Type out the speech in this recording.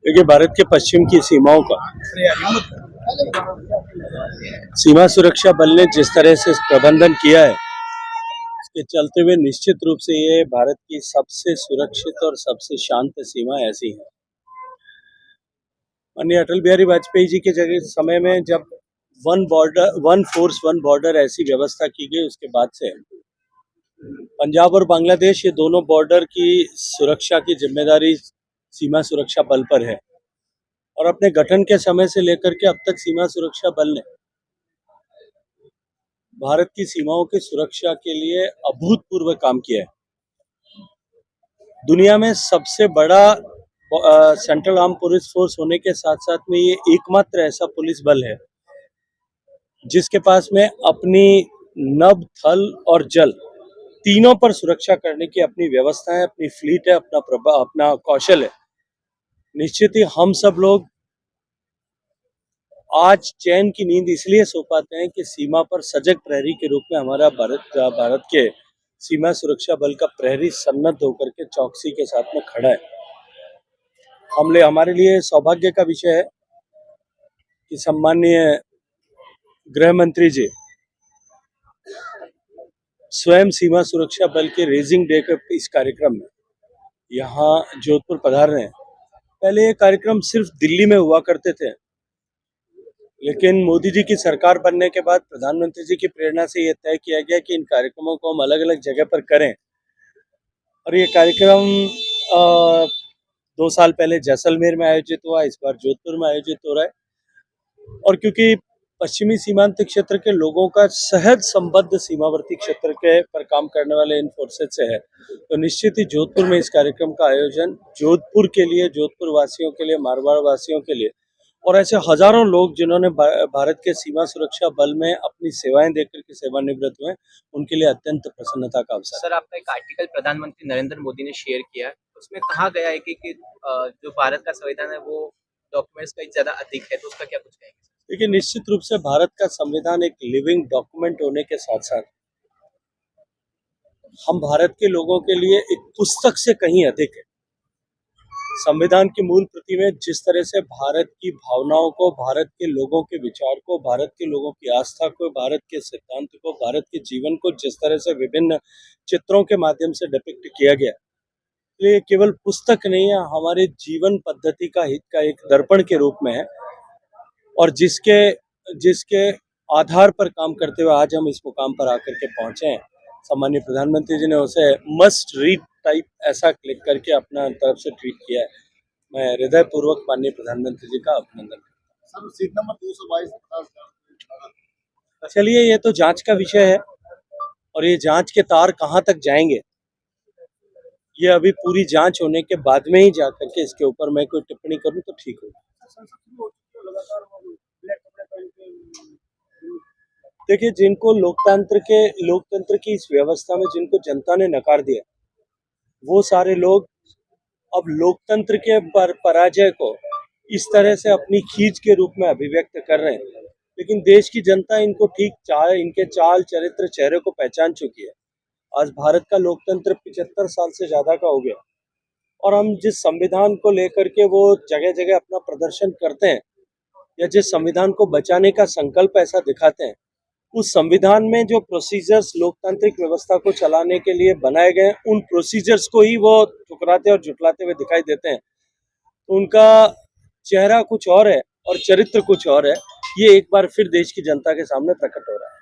देखिए, भारत के पश्चिम की सीमाओं का सीमा सुरक्षा बल ने जिस तरह से प्रबंधन किया है, इसके चलते हुए निश्चित रूप से ये भारत की सबसे सुरक्षित और सबसे शांत सीमा ऐसी है। माननीय अटल बिहारी वाजपेयी जी के जगह समय में जब वन फोर्स वन बॉर्डर ऐसी व्यवस्था की गई, उसके बाद से पंजाब और बांग्लादेश ये दोनों बॉर्डर की सुरक्षा की जिम्मेदारी सीमा सुरक्षा बल पर है। और अपने गठन के समय से लेकर के अब तक सीमा सुरक्षा बल ने भारत की सीमाओं की सुरक्षा के लिए अभूतपूर्व काम किया है। दुनिया में सबसे बड़ा सेंट्रल आर्म पुलिस फोर्स होने के साथ साथ में ये एकमात्र ऐसा पुलिस बल है जिसके पास में अपनी नभ, थल और जल तीनों पर सुरक्षा करने की अपनी व्यवस्था है, अपनी फ्लीट है, अपना कौशल है। निश्चित ही हम सब लोग आज चैन की नींद इसलिए सो पाते हैं कि सीमा पर सजग प्रहरी के रूप में हमारा भारत के सीमा सुरक्षा बल का प्रहरी सन्नद्ध होकर के चौकसी के साथ में खड़ा है। हमारे लिए सौभाग्य का विषय है कि सम्माननीय गृह मंत्री जी स्वयं सीमा सुरक्षा बल के रेजिंग डे के इस कार्यक्रम में यहाँ जोधपुर पधार रहे हैं। पहले ये कार्यक्रम सिर्फ दिल्ली में हुआ करते थे, लेकिन मोदी जी की सरकार बनने के बाद प्रधानमंत्री जी की प्रेरणा से यह तय किया गया कि इन कार्यक्रमों को हम अलग अलग जगह पर करें। और ये कार्यक्रम 2 साल पहले जैसलमेर में आयोजित हुआ, इस बार जोधपुर में आयोजित हो रहा है। और क्योंकि पश्चिमी सीमांत क्षेत्र के लोगों का सहज संबद्ध सीमावर्ती क्षेत्र के पर काम करने वाले इन फोर्सेज से है, तो निश्चित ही जोधपुर में इस कार्यक्रम का आयोजन जोधपुर के लिए, जोधपुर वासियों के लिए, मारवाड़ वासियों के लिए और ऐसे हजारों लोग जिन्होंने भारत के सीमा सुरक्षा बल में अपनी सेवाएं देकर के सेवानिवृत्त हुए, उनके लिए अत्यंत प्रसन्नता का अवसर। सर, आपका एक आर्टिकल प्रधानमंत्री नरेंद्र मोदी ने शेयर किया है, उसमें कहा गया है कि जो भारत का संविधान है वो डॉक्यूमेंट्स का ज्यादा अधिक है, तो उसका क्या कुछ कहेंगे? देखिए, निश्चित रूप से भारत का संविधान एक लिविंग डॉक्यूमेंट होने के साथ साथ हम भारत के लोगों के लिए एक पुस्तक से कहीं अधिक है। संविधान की मूल प्रति में जिस तरह से भारत की भावनाओं को, भारत के लोगों के विचार को, भारत के लोगों की आस्था को, भारत के सिद्धांत को, भारत के जीवन को जिस तरह से विभिन्न चित्रों के माध्यम से डिपिक्ट किया गया, ये केवल पुस्तक नहीं है, हमारे जीवन पद्धति का हित का एक दर्पण के रूप में है। और जिसके आधार पर काम करते हुए आज हम इस मुकाम पर आकर के पहुंचे हैं। सम्मानीय प्रधानमंत्री जी ने उसे मस्ट रीड टाइप ऐसा क्लिक करके अपना तरफ से ट्वीट किया है। मैं हृदय पूर्वक माननीय प्रधानमंत्री जी का अभिनंदन करता हूं। Seat number 222। चलिए, ये तो जांच का विषय है और ये जांच के तार कहां तक जाएंगे, ये अभी पूरी जांच होने के बाद में ही जाकर के इसके ऊपर मैं कोई टिप्पणी करूं तो ठीक होगा। देखिए, जिनको लोकतंत्र की इस व्यवस्था में जिनको जनता ने नकार दिया, वो सारे लोग अब लोकतंत्र के पराजय को इस तरह से अपनी खींच के रूप में अभिव्यक्त कर रहे हैं। लेकिन देश की जनता इनको इनके चाल चरित्र चेहरे को पहचान चुकी है। आज भारत का लोकतंत्र 75 साल से ज्यादा का हो गया और हम जिस संविधान को लेकर के वो जगह जगह अपना प्रदर्शन करते हैं या जिस संविधान को बचाने का संकल्प ऐसा दिखाते हैं, उस संविधान में जो प्रोसीजर्स लोकतांत्रिक व्यवस्था को चलाने के लिए बनाए गए, उन प्रोसीजर्स को ही वो ठुकराते और झुटलाते हुए दिखाई देते हैं। तो उनका चेहरा कुछ और है और चरित्र कुछ और है। ये एक बार फिर देश की जनता के सामने प्रकट हो रहा है।